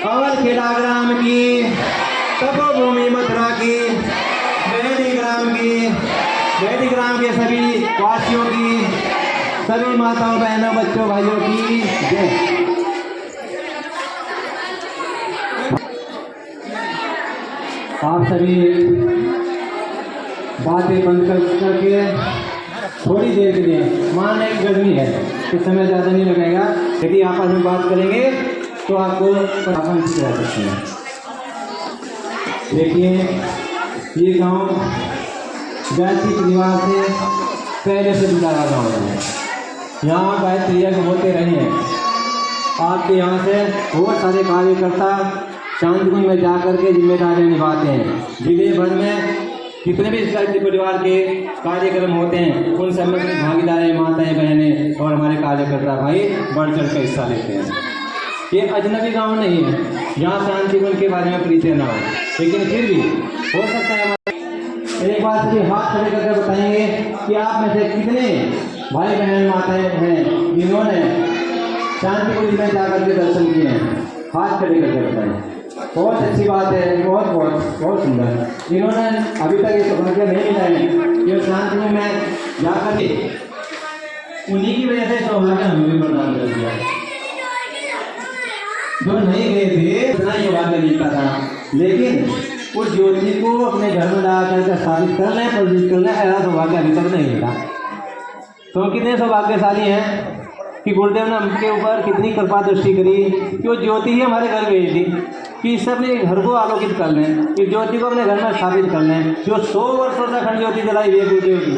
अवल खेड़ा ग्राम की, तपोभूमि मथुरा की, बेहड़ी ग्राम के सभी वासियों की, सभी माताओं बहनों बच्चों भाइयों की जय। आप सभी बातें बंद करके थोड़ी देर के लिए, मान एक गर्मी है तो समय ज़्यादा नहीं लगेगा, यदि आपस में बात करेंगे तो आपको अपन रह सकते हैं। देखिए ये गांव गायत्री परिवार से पहले से जुड़ा हुआ गाँव है। यहाँ गायत्री यज्ञ होते रहे हैं। आपके यहाँ से बहुत सारे कार्यकर्ता शांतिकुंज में जाकर के जिम्मेदारियाँ निभाते हैं। जिले भर में जितने भी गायत्री परिवार के कार्यक्रम होते हैं उन सब में भागीदारें माताएं बहनें और हमारे कार्यकर्ता भाई बढ़ चढ़ कर हिस्सा लेते हैं। ये अजनबी गांव नहीं है, यहाँ शांतिकुंज के बारे में परिचय ना हो, लेकिन फिर भी हो सकता है हमारे एक बात भी हाथ खड़े करके बताएंगे कि आप में से कितने भाई बहन माताएं हैं जिन्होंने शांतिकुंज में जाकर के दर्शन किए हैं। हाथ खड़े करके बताएं। बहुत अच्छी बात है, बहुत बहुत बहुत सुंदर। जिन्होंने अभी तक ये सौभाग्य नहीं मिला है कि शांतिकुंज में जाकर के, उन्हीं की वजह से सौभाग्य हमें भी प्रदान कर दिया। जो नहीं गए थे उतना ही सौभाग्य मिलता था, लेकिन उस ज्योति को अपने घर में ला कर स्थापित कर लें, प्रज्वलित कर लें, ऐसा सौभाग्य अभी तक नहीं मिला। तो कितने सौभाग्यशाली हैं कि गुरुदेव ने उनके ऊपर कितनी कृपा दृष्टि करी कि वो ज्योति ही हमारे घर भेज दी कि इससे अपने घर को आलोकित कर लें, कि ज्योति को अपने घर में स्थापित कर लें। जो 100 वर्षों से अखंड ज्योति जलाई हुई है गुरुदेव की,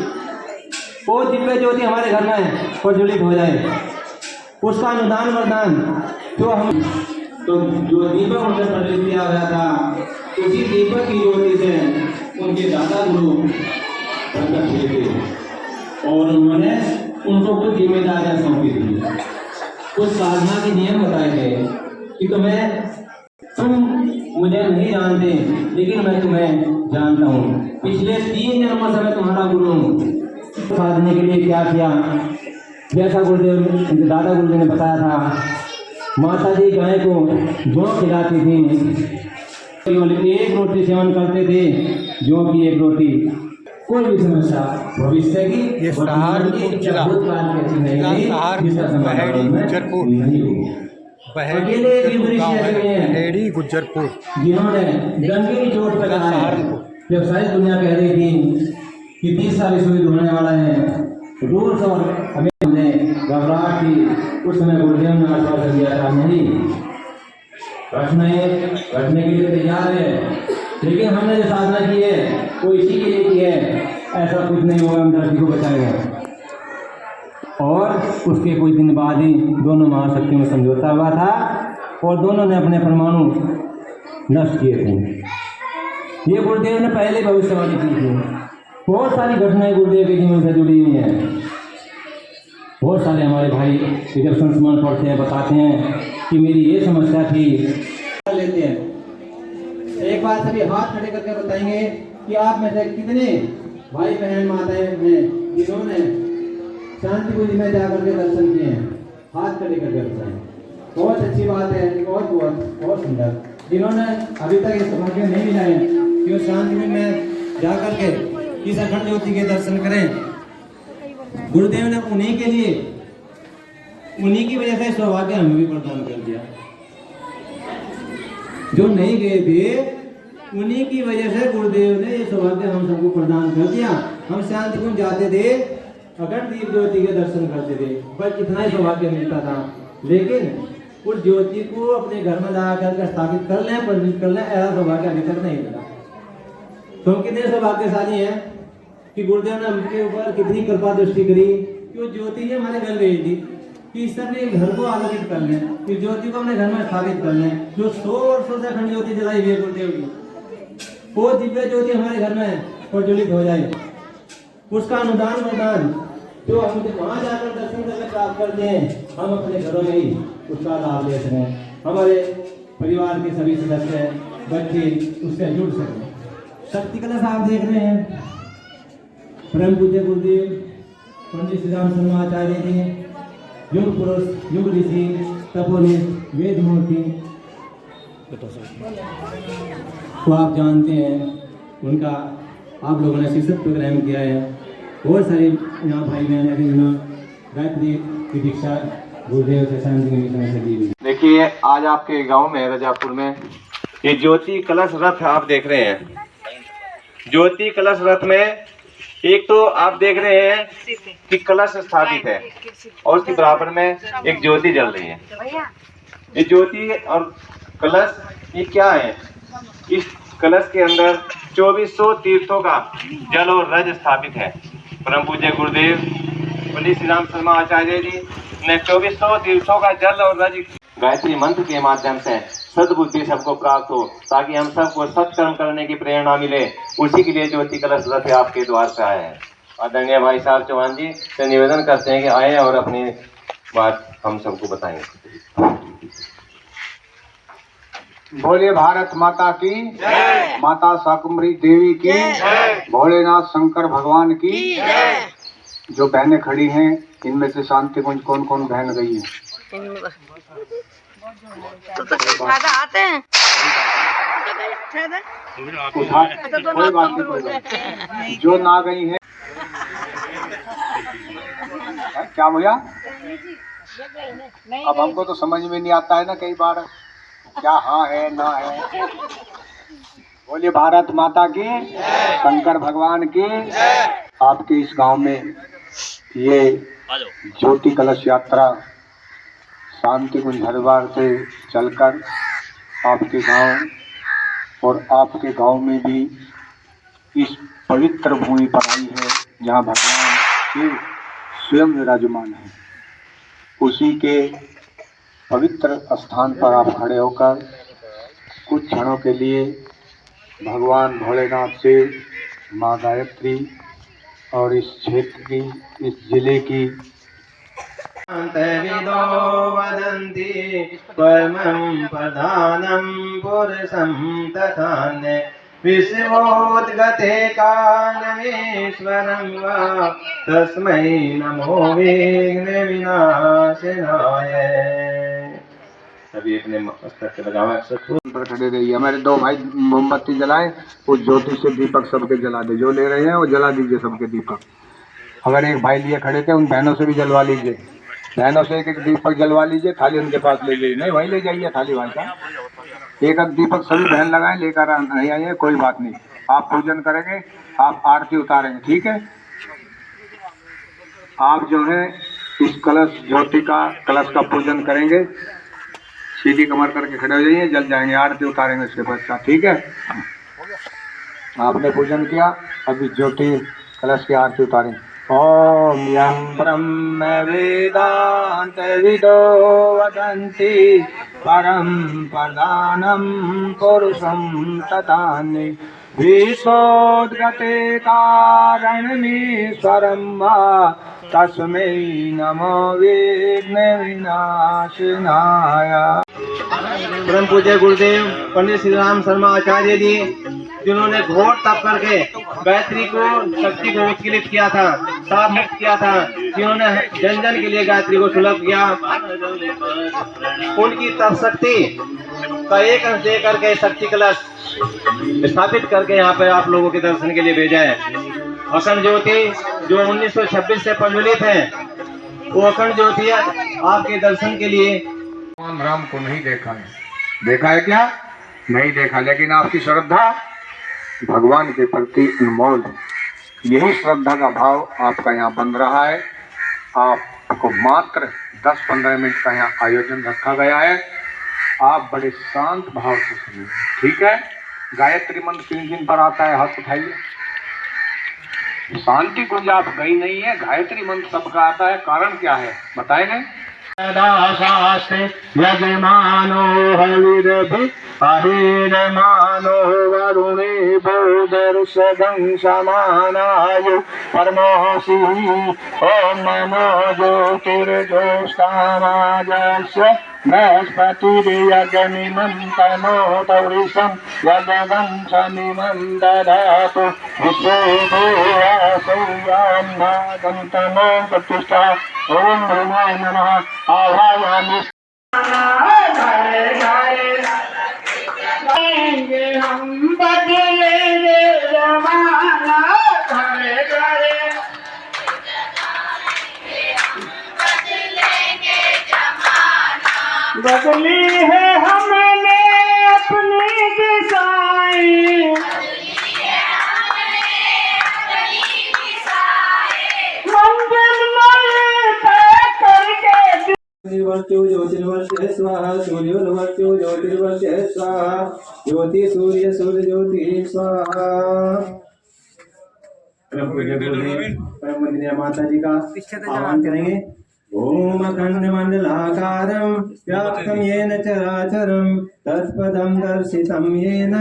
वो दिव्य ज्योति हमारे घर में प्रज्वलित हो जाए, उसका अनुदान वरदान जो हम तो जो दीपक उनसे प्रज्वलित किया गया था, उसी दीपक की ज्योति से उनके दादा गुरु प्रकट हुए थे और उन्होंने उनको कुछ जिम्मेदारियां सौंपी थी। कुछ साधना के नियम बताए थे कि तुम मुझे नहीं जानते लेकिन मैं तुम्हें जानता हूँ, पिछले 3 जन्मों से मैं तुम्हारा गुरु हूँ। साधने के लिए क्या किया, जैसा गुरुदेव दादा गुरुदेव ने बताया था, माता जी गाय को जौ खिलाती थी, केवल 1 रोटी सेवन करते थे, जौ की 1 रोटी। कोई भी समस्या भविष्य की, ये सहारनपुर जिला बहेड़ी गुज्जरपुर जिन्होंने गंभीर चोट पर व्यवसायिक दुनिया कह रही थी कि 30 साल इसमें होने वाला है, रूल्स और हमें घबराहट की। उस समय गुरुदेव ने आश्वासन दिया था नहीं रखने के लिए तैयार है, लेकिन हमने जो साधना की है वो इसी के लिए की है, ऐसा कुछ नहीं होगा, हम धरती को बचाएगा। और उसके कुछ दिन बाद ही दोनों महाशक्तियों में समझौता हुआ था और दोनों ने अपने परमाणु नष्ट किए थे। ये गुरुदेव ने पहले भविष्यवाणी की थी। बहुत सारी घटनाएं गुरुदेव के जीवन से जुड़ी हुई हैं। बहुत सारे हमारे भाई जब संस्मरण पढ़ते हैं बताते हैं कि मेरी ये समस्या थी, लेते हैं। एक बार सभी हाथ खड़े करके बताएंगे कि आप में से कितने भाई बहन माताएं हैं जिन्होंने शांतिकुंज में जाकर के दर्शन किए हैं। हाथ खड़े करके बताएं। बहुत अच्छी बात है, बहुत बहुत बहुत सुंदर। जिन्होंने अभी तक ये सौभाग्य नहीं मिला है कि वो शांतिकुंज में जाकर के इस अखंड ज्योति के दर्शन करें, गुरुदेव ने उन्हीं के लिए, उन्हीं की वजह से सौभाग्य हमें भी प्रदान कर दिया। जो नहीं गए थे उन्हीं की वजह से गुरुदेव ने ये सौभाग्य हम सबको प्रदान कर दिया। हम शांतिकुंज जाते थे, अखंड दीप ज्योति के दर्शन करते थे, पर कितना ही सौभाग्य मिलता था, लेकिन उस ज्योति को अपने घर में ला कर स्थापित कर लें, प्रज्वलित कर लें, ऐसा सौभाग्य अभी तक नहीं मिला। तो हम कितने सौभाग्यशाली हैं कि गुरुदेव ने उनके ऊपर कितनी कृपा दृष्टि करी कि वो ज्योति ही हमारे घर भेज दी कि इस अपने घर को आलोकित कर लें, कि ज्योति को अपने घर में स्थापित कर लें। जो 100 वर्षों से अखंड ज्योति जलाई हुई है गुरुदेव की, वो दिव्य ज्योति हमारे घर में प्रज्वलित हो जाए, उसका अनुदान वरदान जो हम वहाँ जाकर दर्शन करके प्राप्त करते हैं, हम अपने घरों में ही उसका लाभ ले सकें, हमारे परिवार के सभी सदस्य बच्चे उससे जुड़ सकें। शक्ति कलश आप देख रहे हैं, परम पूज्य गुरुदेव पंडित श्री राम शर्मा आचार्य जी, युग पुरुष, युग ऋषि, तपोनिष्ठ, वेद मूर्ति, तो आप जानते हैं उनका आप लोगों ने शिक्षक प्रोग्राम किया है। बहुत सारे यहाँ भाई बहन ऐसे जिन्होंने गायत्री की दीक्षा गुरुदेव से शांति निकेतन से ली हुई। देखिए आज आपके गांव में रजापुर में ये ज्योति कलश रथ आप देख रहे हैं। ज्योति कलश रथ में एक तो आप देख रहे हैं कि कलश स्थापित है और उसके बराबर में एक ज्योति जल रही है। ये ज्योति और कलश ये क्या है? इस कलश के अंदर 2400 तीर्थों का जल और रज स्थापित है। परम पूज्य गुरुदेव पंडित श्री राम शर्मा आचार्य जी ने 2400 तीर्थों का जल और रज गायत्री मंत्र के माध्यम से सद्बुद्धि सबको प्राप्त हो, ताकि हम सबको सत्कर्म करने की प्रेरणा मिले। उसी के लिए ज्योति कलश रथ आपके द्वार से आए हैं। आदरणीय भाई साहब चौहान जी से निवेदन करते हैं कि आए और अपनी बात हम सबको बताएंगे। बोले भारत माता की, माता शाकुंभरी देवी की, भोलेनाथ शंकर भगवान की। जो बहनें खड़ी हैं इनमें से शांति कुंज कौन कौन बहन गई है? तो आते हैं कोई बात नहीं। जो ना गई है क्या भैया? अब हमको तो समझ में नहीं आता है ना कई बार क्या हाँ है ना है। बोलिए भारत माता की, शंकर भगवान की। आपके इस गांव में ये ज्योति कलश यात्रा शांति कुंज हरिद्वार से चलकर आपके गांव और आपके गांव में भी इस पवित्र भूमि पर आई है जहां भगवान शिव स्वयं विराजमान है। उसी के पवित्र स्थान पर आप खड़े होकर कुछ क्षणों के लिए भगवान भोलेनाथ से, माँ गायत्री और इस क्षेत्र की, इस जिले की विदो वदन्ति परमं प्रधानं पुरुषं तथान्य विश्वोद्गते कालमेश्वरं वा तस्मै नमो विघ्न विनाशनाय। अभी अपने मस्तक पे लगावा पर खड़े रहिए। हमारे दो भाई मोमबत्ती जलाएं, उस ज्योति से दीपक सबके जला दे। जो ले रहे हैं वो जला दीजिए सबके दीपक। अगर एक भाई लिए खड़े थे उन बहनों से भी जलवा लीजिए। बहनों से एक एक दीपक जलवा लीजिए। थाली उनके पास ले लीजिए। नहीं वहीं ले जाइए थाली भाई का। एक एक दीपक सभी बहन लगाएं, लेकर नहीं आइए, कोई बात नहीं। आप पूजन करेंगे, आप आरती उतारेंगे, ठीक है। आप जो है इस कलश ज्योति का कलश का पूजन करेंगे। सीधी कमर करके खड़े हो जाइए, जल जाएंगे, आरती उतारेंगे उसके पश्चात, ठीक है। आपने पूजन किया, अभी ज्योति कलश की आरती उतारें। ओम यं ब्रह्म वेदांत विदो वदन्ति परं प्रधानं पुरुषं तथान्य विश्वोद्गते कारणमीश्वरं वा तस्मै नमो विघ्न विनाशनाय। परम पूज्य गुरुदेव पंडित श्री राम शर्मा आचार्य जी जिन्होंने घोर तप करके गायत्री को शक्ति को उत्कीर्णित किया था, साफ मुक्त किया था, जिन्होंने जन जन के लिए गायत्री को सुलभ किया, उनकी तप शक्ति का एक अंश दे करके शक्ति कलश स्थापित करके यहाँ पे आप लोगों के दर्शन के लिए भेजा है। अखंड ज्योति जो 1926 से प्रज्वलित है, वो अखंड ज्योति आपके दर्शन के लिए। भगवान राम को नहीं देखा है। देखा है क्या? नहीं देखा, लेकिन आपकी श्रद्धा भगवान के प्रति अनमोल है। यही श्रद्धा का भाव आपका यहाँ बन रहा है। आपको मात्र 10-15 मिनट का यहाँ आयोजन रखा गया है। आप बड़े शांत भाव से सुनिए, ठीक है। गायत्री मंत्र 3 दिन पर आता है, हाथ उठाइए। शांति कुंज आप गई नहीं है, गायत्री मंत्र सबका आता है। कारण क्या है बताएंगे? शास्त्रे यजमानो हविरभि अहिरमानो वरुणे भूदर्शदं समानाय परमोषि ओम नमो ज्योतिर्ज्योत्स्नामाजस्य बृहस्पतिर्यजमिमं तनोतौरिषं यजगं समिमं ददातु विश्वेदेवासौयान्नादं तनो प्रतिष्ठा। ओम ब्रह्माय नमः। आवाहयामि। बदली है हमने अपनी दिशाएं, मंजिल में तय करके ज्योतिर्वर्त्यो ज्योतिर्वर्त्य स्वाहा सूर्योर्वर्त्यो ज्योतिर्वर्त्य स्वाहा ज्योति सूर्य सूर्य ज्योति स्वाहा। परम वंदनीय माता जी का आह्वान करेंगे। ओम अखंड मंडलाकारं व्याप्तं येन चराचरं तत्पदं दर्शितं येन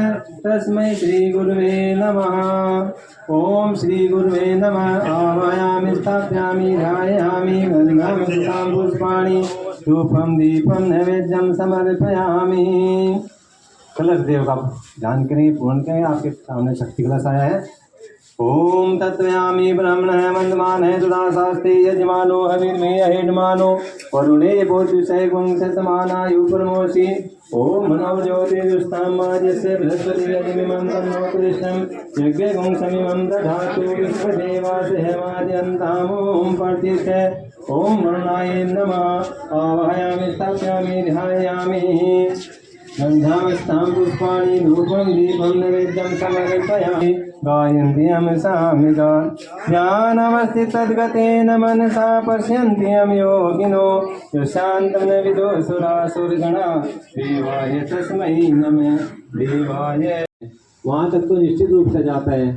तस्मै श्री गुरुवे नमः। ओम श्री गुरुवे नमः। आवाहयामि स्थापयामि ध्यायामि गन्धां पुष्पाणि धूपं दीपं नैवेद्यं समर्पयामि। कलश देव का ध्यान करें, पूर्ण करें। आपके सामने शक्ति कलश आया है। ओम तत्वयामि ब्रह्मणः मंदमानः दुदासास्ते यजमानो हविर्मेय हेडमानो वरुणे बोधिसै गुंसतमानायु परमोषि। ओम नव ज्योतिर्युस्तां माजस्य बृहस्पति यजमिमं तन्नो कृष्णं यज्ञ गुंसमिमं दधातु विश्वदेवासहमाद्यन्ताम् ओम प्रतिष्ठे। ओम वरुणाय नमः। आवाहयामि स्थापयामि ध्यायामि गन्धास्तां पुष्पाणि धूपं दीपं नैवेद्यं समर्पयामि। गायन्त्यं सामिगा ध्यानमस्थितद्गतेन मनसा पश्यन्त्यं योगिनो यशान्तं न विदुषुरासुरगणा देवाय तस्मै नमः देवाय। वहाँ तक तो निश्चित रूप से जाता है।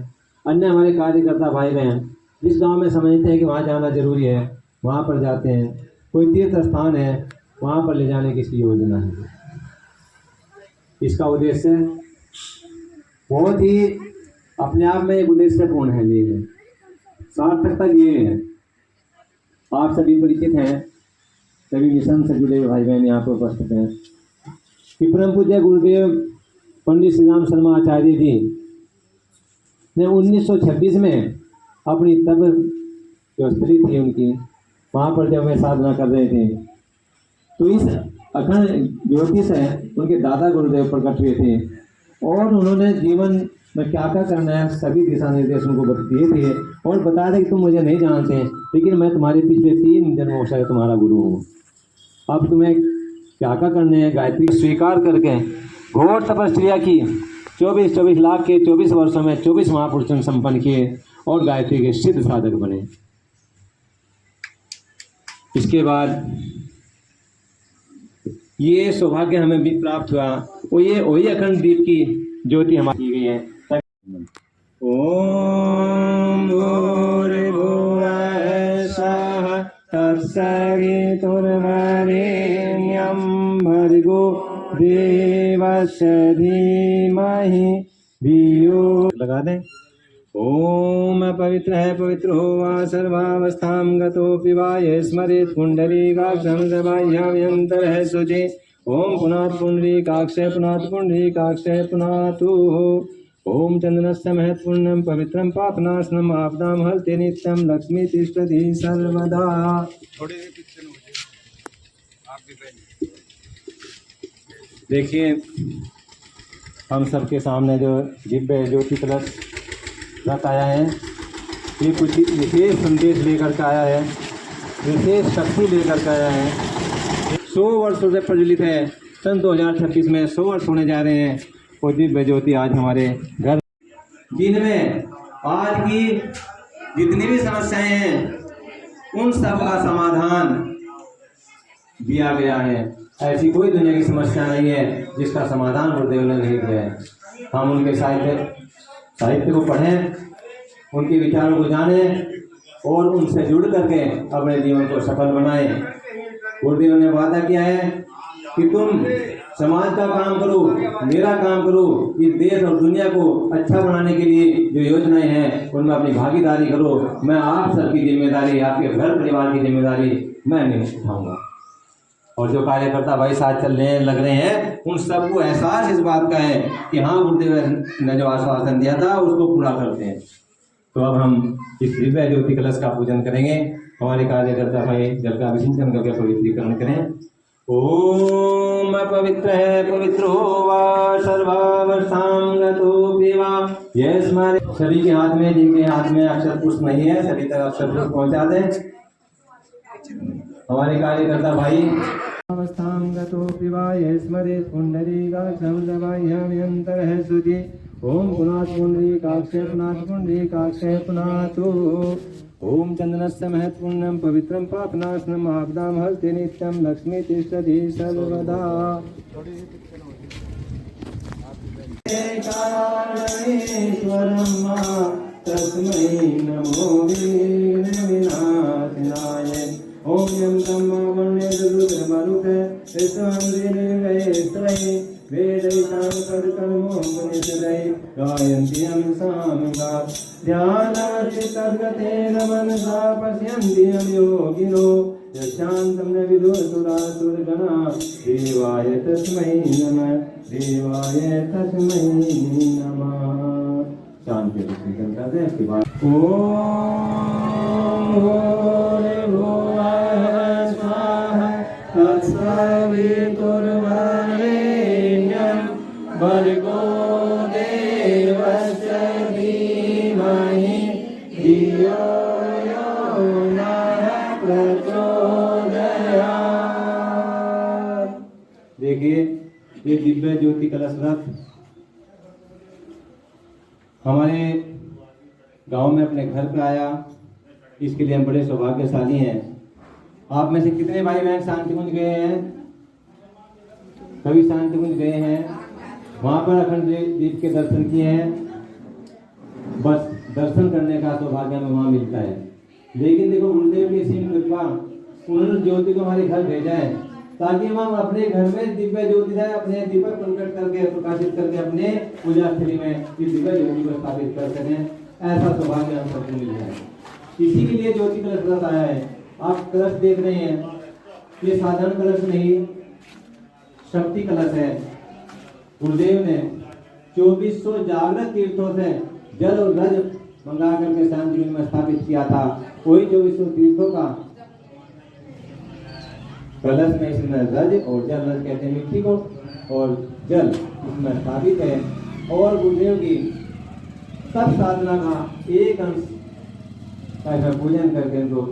अन्य हमारे कार्यकर्ता भाई बहन जिस गांव में समझते हैं कि वहाँ जाना जरूरी है वहाँ पर जाते हैं। कोई तीर्थ स्थान है वहाँ पर ले जाने की इसकी योजना है। इसका उद्देश्य बहुत ही अपने आप में एक उद्देश्यपूर्ण है। ये सार्थकता ये है। आप सभी परिचित हैं, सभी मिशन से जुड़े भाई बहन यहाँ पर उपस्थित हैं कि परम पूज्य गुरुदेव पंडित श्री राम शर्मा आचार्य जी ने 1926 में अपनी तब जो स्त्री थी उनकी वहाँ पर जब वे साधना कर रहे थे तो इस अखंड ज्योति से उनके दादा गुरुदेव प्रकट हुए थे और उन्होंने जीवन में क्या क्या करना है सभी दिशा निर्देश उनको दिए थे और बताया था कि तुम मुझे नहीं जानते लेकिन मैं तुम्हारे पिछले 3 जन्मों से तुम्हारा गुरु हूँ। अब तुम्हें क्या क्या करने हैं। गायत्री स्वीकार करके घोर तपस्या की 24 लाख के 24 वर्षों में 24 महापुरुषों संपन्न किए और गायत्री के सिद्ध साधक बने। इसके बाद ये सौभाग्य हमें भी प्राप्त हुआ। वो ये वही अखंड दीप की ज्योति हमारी की गई है। ओम भूर्भुवः स्वः तत्सवितुर्वरेण्यं भर्गो देवस्य धीमहि धियो लगा दें। ओम पवित्र है पवित्र हो वा सर्वावस्थां गतोऽपि वा ये स्मरेत् पुण्डरीकाक्षं सर्वाभ्यंतर है सुजे। ओम पुनात् पुण्डरीकाक्षे पुनात् पुण्डरीकाक्षे पुनातु। ओम चंदनस्य महत्पूर्णं पवित्रं पापनाशनम् आपदां हरते नित्यं लक्ष्मी तिष्ठति सर्वदा। देखिए हम सबके सामने जो दिव्य ज्योति कलश रथ आया है ये कुछ विशेष संदेश लेकर के आया है, विशेष शक्ति लेकर के आया है। 100 वर्षों से प्रज्वलित है। सन 2026 में 100 वर्ष होने जा रहे हैं और दिव्य ज्योति आज हमारे घर जिनमें आज की जितनी भी समस्याएं हैं उन सब का समाधान दिया गया है। ऐसी कोई दुनिया की समस्या नहीं है जिसका समाधान गुरुदेव ने नहीं दिया है। हम उनके साहित्य को पढ़ें, उनके विचारों को जानें और उनसे जुड़ करके अपने जीवन को सफल बनाएं। गुरुदेव ने वादा किया है कि तुम समाज का काम करो, मेरा काम करो, इस देश और दुनिया को अच्छा बनाने के लिए जो योजनाएं हैं उनमें अपनी भागीदारी करो। मैं आप सबकी जिम्मेदारी, आपके घर परिवार की जिम्मेदारी मैं नहीं उठाऊंगा। और जो कार्यकर्ता भाई साथ चलने लग रहे हैं उन सबको एहसास इस बात का है कि हाँ गुरुदेव ने जो आश्वासन दिया था उसको पूरा करते हैं। तो अब हम इस दिव्य ज्योति कलश का पूजन करेंगे। हमारे कार्यकर्ता भाई जल का अभिषेचन करके पवित्रीकरण करें। ओम पवित्र है पवित्र हो वा सर्वावस्थां गतोऽपि वा ये स्मरे। सभी के हाथ में, जिनके हाथ में अक्षर पुष्प नहीं है सभी तक अक्षर पुष्प पहुँचा दें। हमारे कार्यकर्ता भाई अवस्थां गतो पिबाय स्मरेत् पुण्डरीकाक्षं दबाह्याम्यन्तरः शुचि ओम पुनात् पुण्डरीकाक्षे पुनात् पुण्डरीकाक्षे पुनातु ओम चंदनस्य महत्पुण्यं पवित्रं पापनाशनं आपदां हरति नित्यं लक्ष्मी तिष्ठति सर्वदा कारणेश्वरं तस्मै नमो विनाशनाय ओम यं तम्मा वन्ये रुद्रमरुते ऋतुन्द्रिनिर्वैत्रये वेदैतां कर्कर्मो मुनिसुरै गायन्ति यं सामगा ध्यानाति तद्गतेन मनसा पश्यन्ति यं योगिनो यशान्तं न विदुसुरासुरगणा देवाय तस्मै नमः देवाय तस्मै नमः शांति स्वीकार करते हैं इसके बाद ओम भूर्भुवः स्वाहा तत्सवितुर्वरेण्यं भर्गो देवस्य धीमहि धियो यो नः प्रचोदयात्। देखिए ये दिव्य ज्योति कलश रथ हमारे गांव में अपने घर पे आया, इसके लिए हम बड़े सौभाग्यशाली हैं। आप में से कितने भाई बहन शांतिकुंज गए हैं? कभी शांतिकुंज गए हैं? वहां पर अखंड दीप के दर्शन किए हैं? बस दर्शन करने का सौभाग्य हमें वहां मिलता है। लेकिन देखो गुरुदेव की सीम कृपा, उन्होंने ज्योति को हमारे घर भेजा है ताकि हम अपने घर में दिव्य ज्योति है अपने दीपक प्रकट करके प्रकाशित करके अपने पूजा स्थली में इस दिव्य ज्योति को स्थापित कर सकें। ऐसा सौभाग्य हम सबको मिल जाए, इसी के लिए ज्योति कलश रथ आया है। आप कलश देख रहे हैं, ये साधारण कलश नहीं, शक्ति कलश है। गुरुदेव ने 2400 जागृत तीर्थों से जल और रज मंगा करके शांतिकुंज में स्थापित किया था। वही 2400 तीर्थों का कलश में इसमें रज और जल, रज कहते हैं मिट्टी को और जल इसमें स्थापित है। और गुरुदेव की सब साधना का एक अंश का पूजन करके उनको